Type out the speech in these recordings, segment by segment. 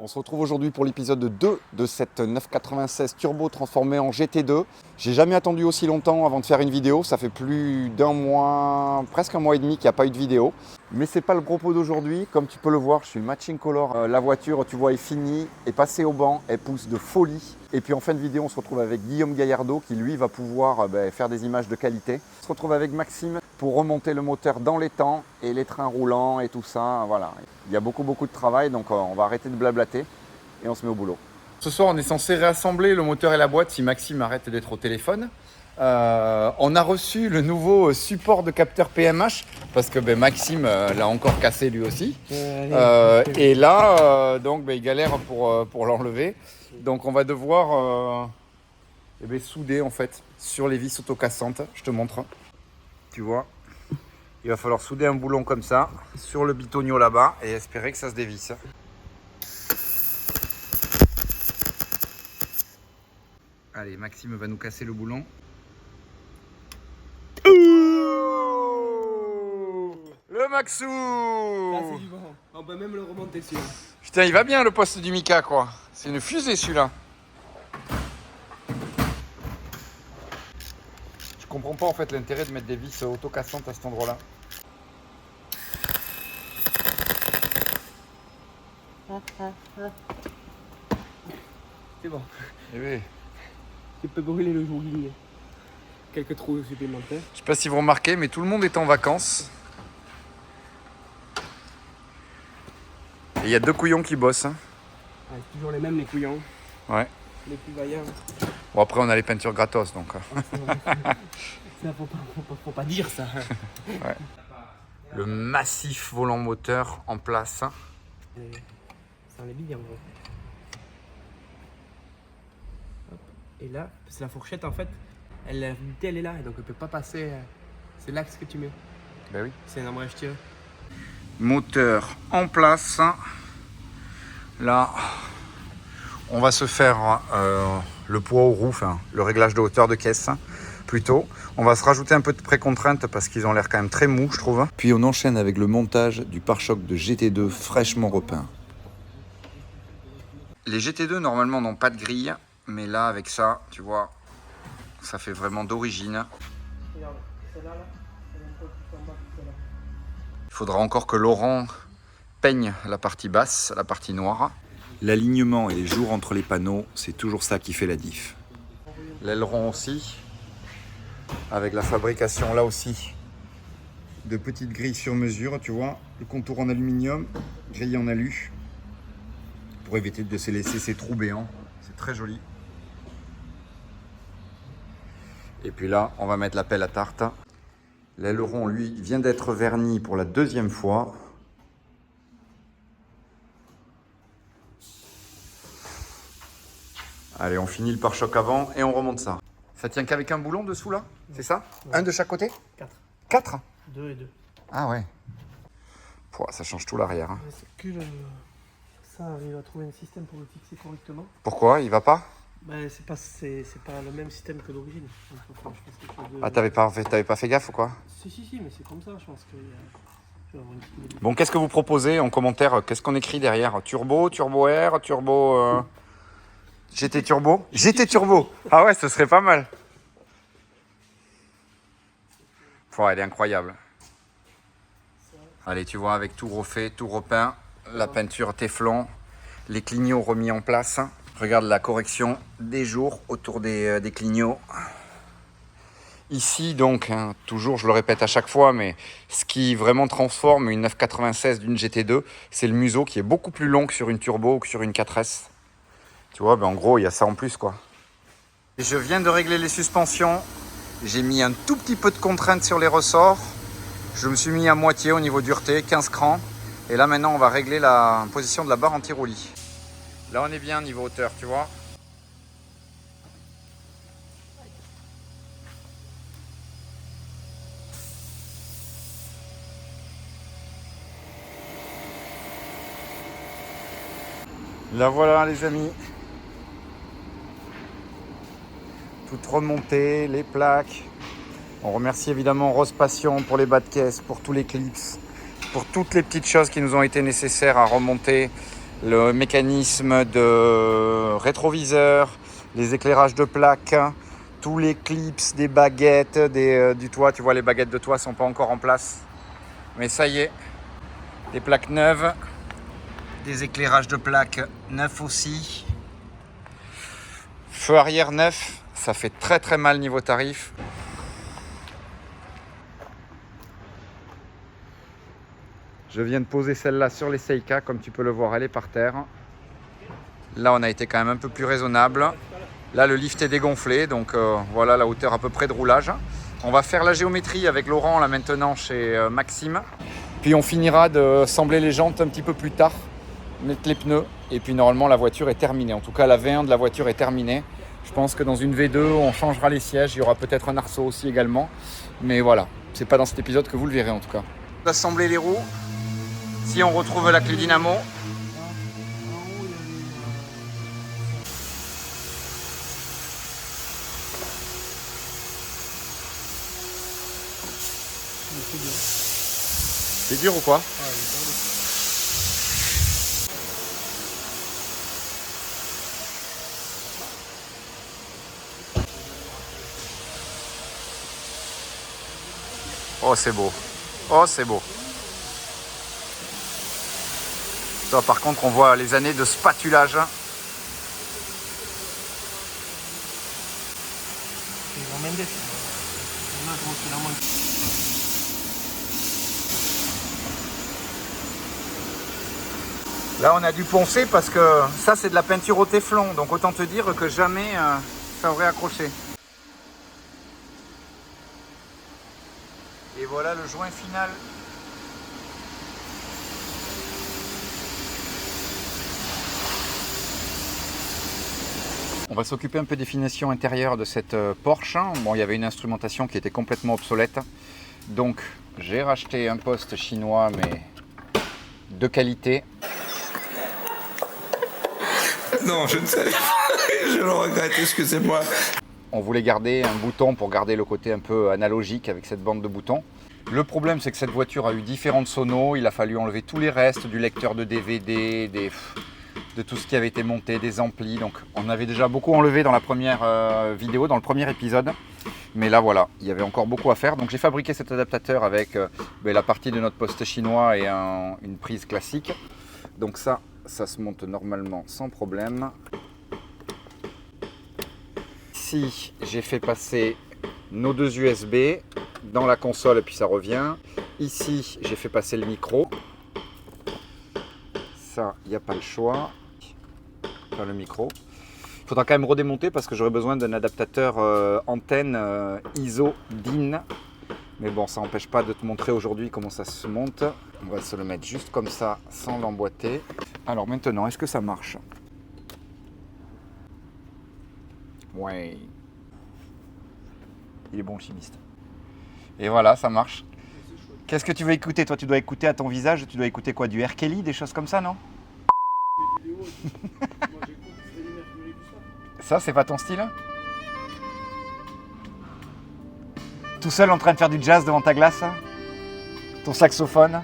On se retrouve aujourd'hui pour l'épisode 2 de cette 996 Turbo transformée en GT2. J'ai jamais attendu aussi longtemps avant de faire une vidéo. Ça fait plus d'un mois, presque un mois et demi qu'il n'y a pas eu de vidéo. Mais c'est pas le propos d'aujourd'hui. Comme tu peux le voir, je suis matching color. La voiture, tu vois, est finie, est passée au banc, elle pousse de folie. Et puis en fin de vidéo, on se retrouve avec Guillaume Gaillardot qui lui va pouvoir faire des images de qualité. On se retrouve avec Maxime pour remonter le moteur dans les temps et les trains roulants et tout ça. Voilà. Il y a beaucoup de travail, donc on va arrêter de blablater et on se met au boulot. Ce soir, on est censé réassembler le moteur et la boîte si Maxime arrête d'être au téléphone. On a reçu le nouveau support de capteur PMH parce que Maxime l'a encore cassé lui aussi. Et là, il galère pour l'enlever. Donc on va devoir souder en fait sur les vis autocassantes. Je te montre. Tu vois, il va falloir souder un boulon comme ça sur le bitonio là-bas et espérer que ça se dévisse. Allez, Maxime va nous casser le boulon. Le Maxou! Ah, c'est du bon. On peut même le remonter celui-là. Putain, il va bien le poste du Mika, quoi. C'est une fusée celui-là. Je comprends pas en fait l'intérêt de mettre des vis autocassantes à cet endroit-là. C'est bon. Eh oui. Tu peux brûler le jogging. Quelques trous supplémentaires. Je sais pas si vous remarquez, mais tout le monde est en vacances. Et il y a deux couillons qui bossent. Hein. Ouais, toujours les mêmes, les couillons. Ouais. Les plus vaillants. Bon, après, on a les peintures gratos, donc. Ça, faut pas dire ça. Ouais. Le massif volant moteur en place. Ça en est bien, en gros. Hop. Et là, c'est la fourchette, en fait, la unité, elle est là, et donc elle peut pas passer. C'est l'axe que tu mets. Ben oui. C'est un embrayage tiré. Moteur en place. Là, on va se faire le poids aux roues, le réglage de hauteur de caisse plutôt. On va se rajouter un peu de pré-contrainte parce qu'ils ont l'air quand même très mous, je trouve. Puis on enchaîne avec le montage du pare-choc de GT2 fraîchement repeint. Les GT2 normalement n'ont pas de grille, mais là avec ça, tu vois, ça fait vraiment d'origine. Regarde, celle-là, elle est un peu plus en bas que celle-là. Il faudra encore que Laurent peigne la partie basse, la partie noire. L'alignement et les jours entre les panneaux, c'est toujours ça qui fait la diff. L'aileron aussi, avec la fabrication là aussi de petites grilles sur mesure, tu vois. Le contour en aluminium, grille en alu, pour éviter de se laisser ces trous béants. C'est très joli. Et puis là, on va mettre la pelle à tarte. L'aileron, lui, vient d'être verni pour la deuxième fois. Allez, on finit le pare-choc avant et on remonte ça. Ça tient qu'avec un boulon dessous là? C'est ça? Ouais. Un de chaque côté? 4. 4? 2 et 2. Ah ouais. Pouah, ça change tout l'arrière. Hein. C'est que ça arrive à trouver un système pour le fixer correctement. Pourquoi? Il va pas? C'est pas le même système que d'origine. Ah, t'avais pas fait gaffe ou quoi? Si, mais c'est comme ça, je pense que je vais avoir une petite... Bon, qu'est-ce que vous proposez en commentaire? Qu'est-ce qu'on écrit derrière? Turbo, Turbo R, Turbo... GT Turbo? GT Turbo! Ah ouais, ce serait pas mal. Pouah, elle est incroyable. Allez, tu vois, avec tout refait, tout repeint, la peinture Téflon, les clignots remis en place. Regarde la correction des jours autour des clignots. Ici, donc, toujours, je le répète à chaque fois, mais ce qui vraiment transforme une 996 d'une GT2, c'est le museau qui est beaucoup plus long que sur une Turbo ou que sur une 4S. Tu vois, en gros, il y a ça en plus, quoi. Je viens de régler les suspensions. J'ai mis un tout petit peu de contrainte sur les ressorts. Je me suis mis à moitié au niveau dureté, 15 crans. Et là, maintenant, on va régler la position de la barre anti-roulis. Là, on est bien niveau hauteur, tu vois. Là, voilà, les amis. Toute remontée, les plaques. On remercie évidemment Rose Passion pour les bas de caisse, pour tous les clips, pour toutes les petites choses qui nous ont été nécessaires à remonter le mécanisme de rétroviseur, les éclairages de plaques, tous les clips des baguettes du toit. Tu vois, les baguettes de toit ne sont pas encore en place. Mais ça y est, des plaques neuves, des éclairages de plaques neufs aussi. Feu arrière neuf, ça fait très très mal niveau tarif. Je viens de poser celle-là sur les Seika, comme tu peux le voir, elle est par terre. Là, on a été quand même un peu plus raisonnable. Là, le lift est dégonflé, donc voilà la hauteur à peu près de roulage. On va faire la géométrie avec Laurent là maintenant chez Maxime. Puis on finira de assembler les jantes un petit peu plus tard, mettre les pneus. Et puis normalement, la voiture est terminée. En tout cas, la V1 de la voiture est terminée. Je pense que dans une V2, on changera les sièges. Il y aura peut-être un arceau aussi également. Mais voilà, c'est pas dans cet épisode que vous le verrez en tout cas. Assembler les roues. Si on retrouve la clé dynamo. C'est dur ou quoi? Oh c'est beau. Oh c'est beau. Toi, par contre, on voit les années de spatulage. Là, on a dû poncer parce que ça, c'est de la peinture au téflon. Donc, autant te dire que jamais ça aurait accroché. Et voilà le joint final. On va s'occuper un peu des finitions intérieures de cette Porsche. Bon, il y avait une instrumentation qui était complètement obsolète. Donc, j'ai racheté un poste chinois, mais de qualité. Non, je ne savais pas. Je le regrette, excusez-moi. On voulait garder un bouton pour garder le côté un peu analogique avec cette bande de boutons. Le problème, c'est que cette voiture a eu différentes sonos. Il a fallu enlever tous les restes du lecteur de DVD, de tout ce qui avait été monté, des amplis. Donc, on avait déjà beaucoup enlevé dans la première vidéo, dans le premier épisode. Mais là, voilà, il y avait encore beaucoup à faire. Donc, j'ai fabriqué cet adaptateur avec la partie de notre poste chinois et une prise classique. Donc ça se monte normalement sans problème. Ici, j'ai fait passer nos deux USB dans la console et puis ça revient. Ici, j'ai fait passer le micro. Ça, il n'y a pas le choix. Enfin, le micro. Il faudra quand même redémonter parce que j'aurai besoin d'un adaptateur antenne ISO DIN. Mais bon, ça n'empêche pas de te montrer aujourd'hui comment ça se monte. On va se le mettre juste comme ça, sans l'emboîter. Alors maintenant, est-ce que ça marche? Ouais. Il est bon le chimiste. Et voilà, ça marche. Qu'est-ce que tu veux écouter? Toi, tu dois écouter à ton visage, tu dois écouter quoi? Du R. Kelly, des choses comme ça, non? Ça, c'est pas ton style? Tout seul en train de faire du jazz devant ta glace? Ton saxophone?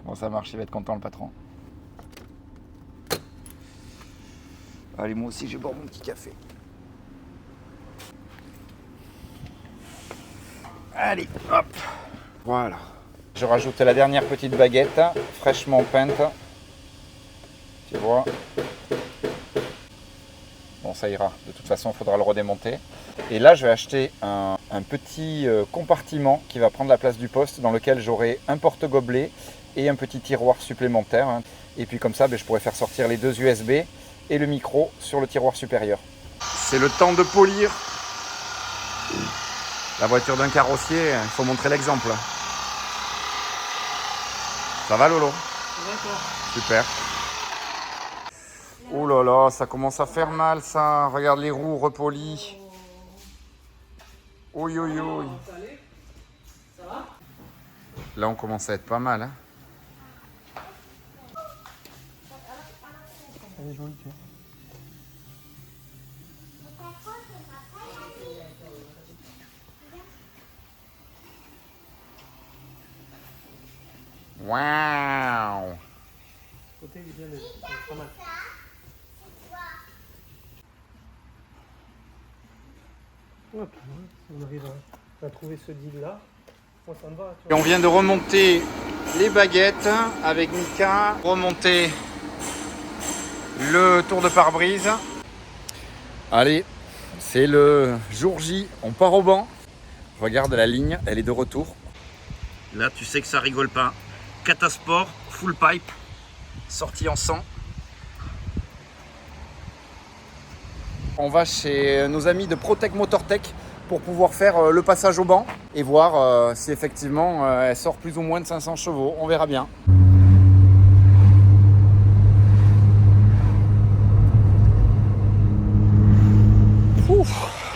Bon, ça marche, il va être content le patron. Allez, moi aussi, je vais boire mon petit café. Allez, hop. Voilà. Je rajoute la dernière petite baguette, fraîchement peinte. Tu vois? Bon, ça ira. De toute façon, il faudra le redémonter. Et là, je vais acheter un petit compartiment qui va prendre la place du poste, dans lequel j'aurai un porte-gobelet et un petit tiroir supplémentaire. Et puis comme ça, je pourrai faire sortir les deux USB et le micro sur le tiroir supérieur. C'est le temps de polir. La voiture d'un carrossier, il faut montrer l'exemple. Ça va, Lolo? Super. Oh là là, ça commence à faire mal ça. Regarde les roues repolies. Oui, oui, oui. Là, on commence à être pas mal. Hein. Elle est jolie, tu vois. Waouh! côté, il est bien léger. Pas mal. Hop, on arrive à trouver ce deal là. Moi, ça me va. Tu Et on vient de remonter les baguettes avec Mika, remonter le tour de pare-brise. Allez, c'est le jour J, on part au banc. Regarde la ligne, elle est de retour. Là, tu sais que ça rigole pas. Catasport, full pipe, sortie en 100. On va chez nos amis de Protec Motortech pour pouvoir faire le passage au banc et voir si effectivement elle sort plus ou moins de 500 chevaux. On verra bien.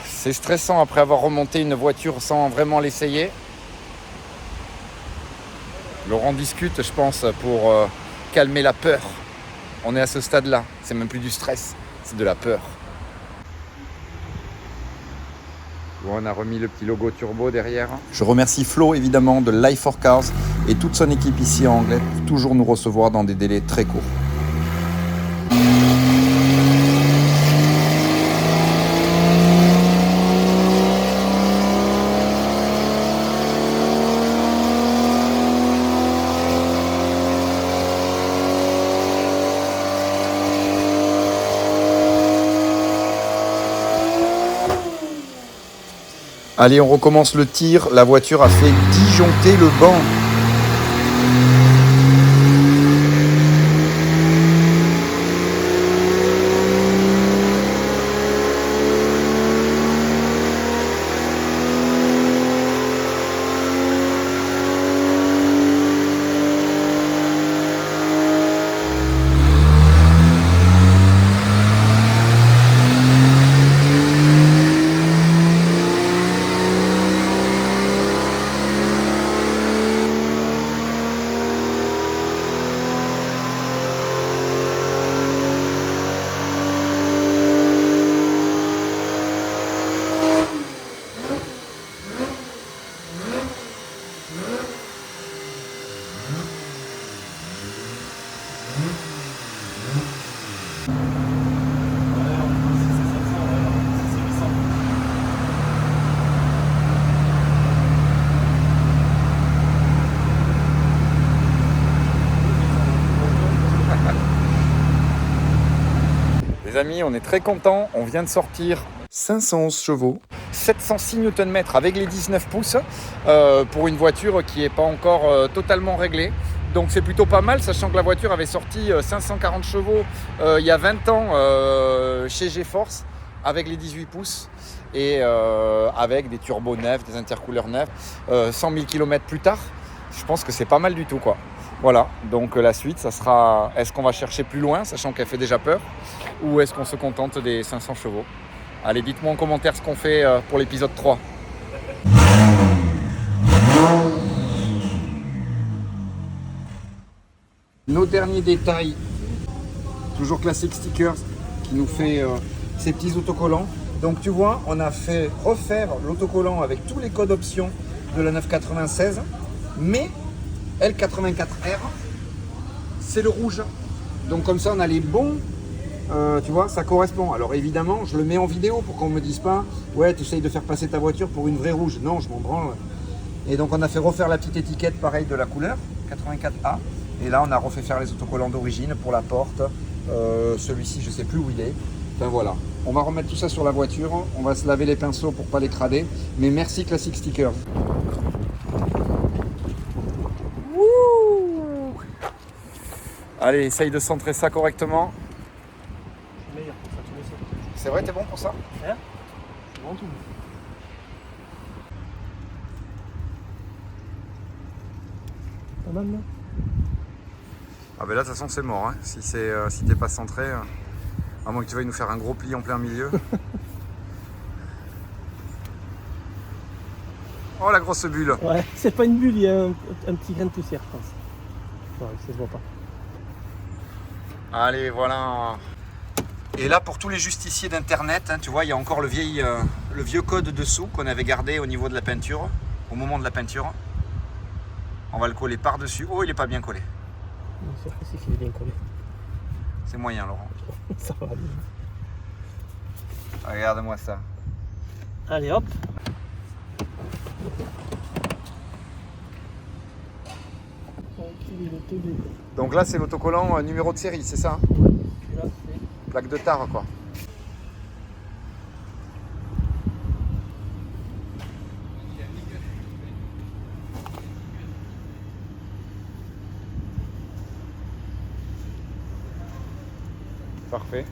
C'est stressant après avoir remonté une voiture sans vraiment l'essayer. Laurent discute, je pense, pour calmer la peur. On est à ce stade-là. C'est même plus du stress, c'est de la peur. Bon, on a remis le petit logo turbo derrière. Je remercie Flo évidemment de Life for Cars et toute son équipe ici en Anglet pour toujours nous recevoir dans des délais très courts. Allez, on recommence le tir. La voiture a fait disjoncter le banc. Les amis, on est très contents. On vient de sortir 511 chevaux, 706 Nm avec les 19 pouces pour une voiture qui n'est pas encore totalement réglée. Donc c'est plutôt pas mal, sachant que la voiture avait sorti 540 chevaux il y a 20 ans chez GeForce avec les 18 pouces et avec des turbos neufs, des intercooleurs neufs, 100 000 km plus tard. Je pense que c'est pas mal du tout, quoi. Voilà, donc la suite, ça sera, est-ce qu'on va chercher plus loin, sachant qu'elle fait déjà peur, ou est-ce qu'on se contente des 500 chevaux? Allez, dites-moi en commentaire ce qu'on fait pour l'épisode 3. Nos derniers détails, toujours Classic Stickers, qui nous fait ces petits autocollants. Donc tu vois, on a fait refaire l'autocollant avec tous les codes options de la 996, mais L84R, c'est le rouge. Donc comme ça, on a les bons, tu vois, ça correspond. Alors évidemment, je le mets en vidéo pour qu'on ne me dise pas « Ouais, tu essayes de faire passer ta voiture pour une vraie rouge. » Non, je m'en branle. Et donc on a fait refaire la petite étiquette, pareil, de la couleur, 84A. Et là, on a refait faire les autocollants d'origine pour la porte. Celui-ci, je ne sais plus où il est. Enfin voilà. On va remettre tout ça sur la voiture. On va se laver les pinceaux pour ne pas les crader. Mais merci Classic Stickers. Allez, essaye de centrer ça correctement. Je suis meilleur pour ça, tu le sais. C'est vrai, t'es bon pour ça? Hein? C'est bon tout. Pas mal, non? Ah ben là, de toute façon, c'est mort. Hein. Si t'es pas centré, à moins que tu veuilles nous faire un gros pli en plein milieu. Oh, la grosse bulle. Ouais, c'est pas une bulle, il y a un petit grain de poussière, je pense. Ouais, ça se voit pas. Allez, voilà. Et là, pour tous les justiciers d'internet, hein, tu vois, il y a encore le vieux code dessous qu'on avait gardé au niveau de la peinture, au moment de la peinture. On va le coller par-dessus. Oh, il n'est pas bien collé. C'est précis qu'il est bien collé. C'est moyen, Laurent. Ça va bien. Regarde-moi ça. Allez hop. Donc là, c'est l'autocollant numéro de série, c'est ça, hein? Celui-là, c'est... Plaque de tare, quoi. Parfait.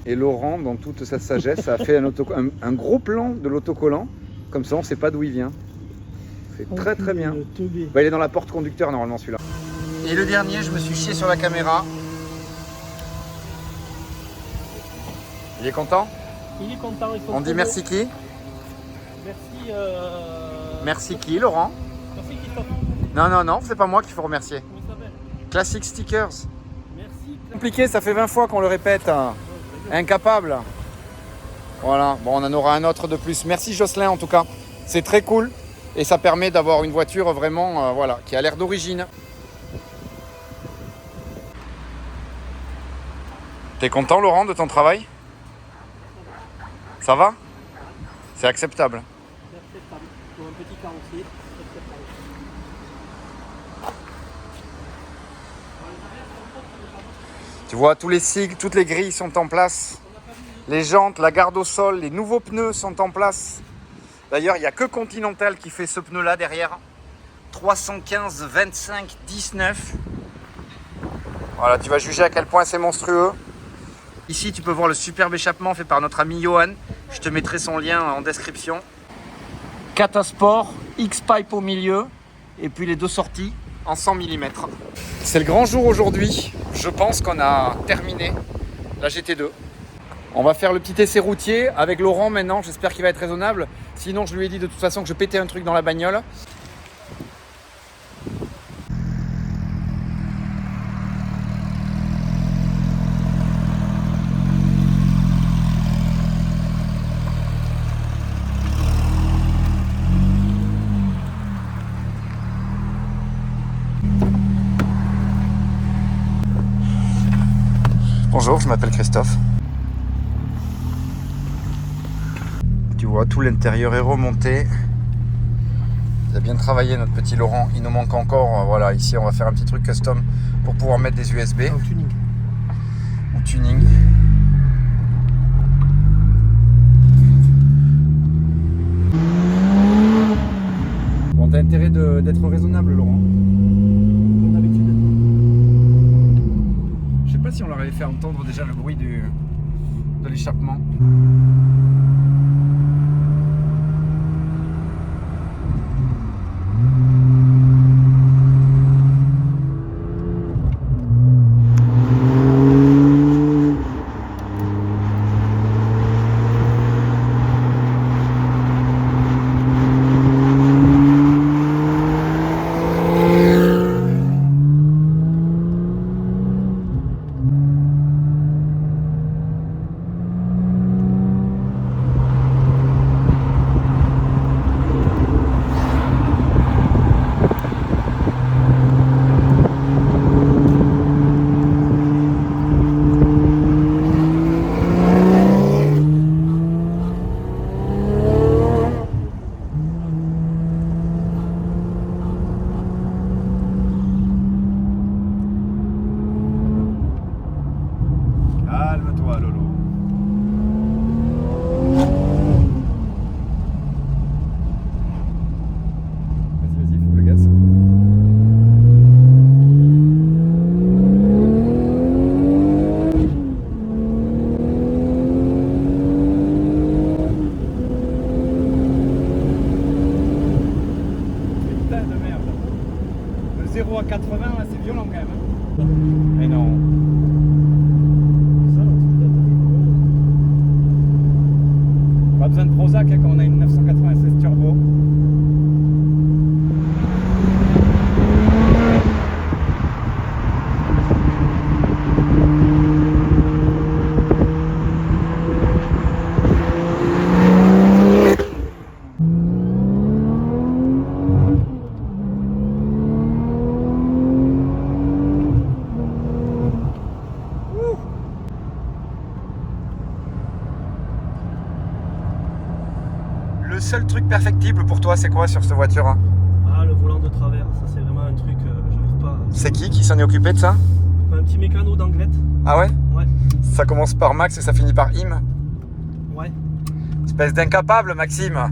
Et Laurent, dans toute sa sagesse, a fait un gros plan de l'autocollant. Comme ça, on ne sait pas d'où il vient. C'est très très bien. Bah, il est dans la porte conducteur normalement celui-là. Et le dernier, je me suis chié sur la caméra. Il est content? Il est content. On dit merci qui? Merci. Merci qui, Laurent? Merci Christophe. Non, c'est pas moi qu'il faut remercier. Comment ça s'appelle? Classic Stickers. Merci. Compliqué, ça fait 20 fois qu'on le répète. Incapable. Voilà, bon, on en aura un autre de plus. Merci Jocelyn en tout cas. C'est très cool et ça permet d'avoir une voiture vraiment voilà, qui a l'air d'origine. T'es content Laurent de ton travail? Ça va? C'est acceptable. C'est acceptable. Pour un petit carrossier, c'est acceptable. Tu vois, tous les sigles, toutes les grilles sont en place. Les jantes, la garde au sol, les nouveaux pneus sont en place. D'ailleurs, il n'y a que Continental qui fait ce pneu-là derrière. 315 25 19. Voilà, tu vas juger à quel point c'est monstrueux. Ici, tu peux voir le superbe échappement fait par notre ami Johan. Je te mettrai son lien en description. Catasport, X-Pipe au milieu. Et puis les deux sorties en 100 mm. C'est le grand jour aujourd'hui. Je pense qu'on a terminé la GT2. On va faire le petit essai routier avec Laurent maintenant. J'espère qu'il va être raisonnable. Sinon, je lui ai dit de toute façon que je pétais un truc dans la bagnole. Bonjour, je m'appelle Christophe. Tu vois, tout l'intérieur est remonté. Il a bien travaillé notre petit Laurent. Il nous manque encore, voilà, ici on va faire un petit truc custom pour pouvoir mettre des USB. Au tuning. Au tuning. Bon, t'as intérêt d'être raisonnable, Laurent. Comme d'habitude. Je sais pas si on leur avait fait entendre déjà le bruit de l'échappement. Calme-toi, Lolo. Vas-y, faut le gaz. Putain de merde. De 0 à 80, là, c'est violent quand même. Hein. Mais non. Pas besoin de Prozac hein, quand on a une 996 turbo. seul truc perfectible pour toi, c'est quoi sur cette voiture? Ah, le volant de travers, ça c'est vraiment un truc, j'arrive pas. C'est qui s'en est occupé de ça? Un petit mécano d'Anglette. Ah ouais? Ouais. Ça commence par Max et ça finit par Im. Ouais. Espèce d'incapable, Maxime.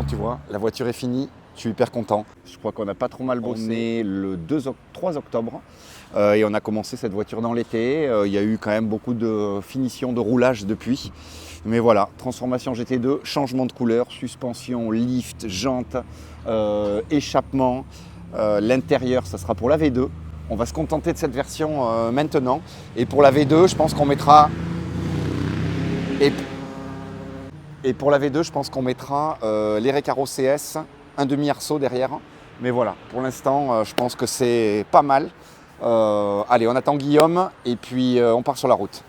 Tu vois, la voiture est finie, je suis hyper content. Je crois qu'on n'a pas trop mal bossé. On est le 3 octobre et on a commencé cette voiture dans l'été. Il y a eu quand même beaucoup de finition, de roulage depuis. Mais voilà, transformation GT2, changement de couleur, suspension, lift, jantes, échappement. L'intérieur, ça sera pour la V2. On va se contenter de cette version maintenant. Et pour la V2, je pense qu'on mettra... Et pour la V2, je pense qu'on mettra les Recaro CS, un demi-arceau derrière. Mais voilà, pour l'instant, je pense que c'est pas mal. Allez, on attend Guillaume et puis on part sur la route.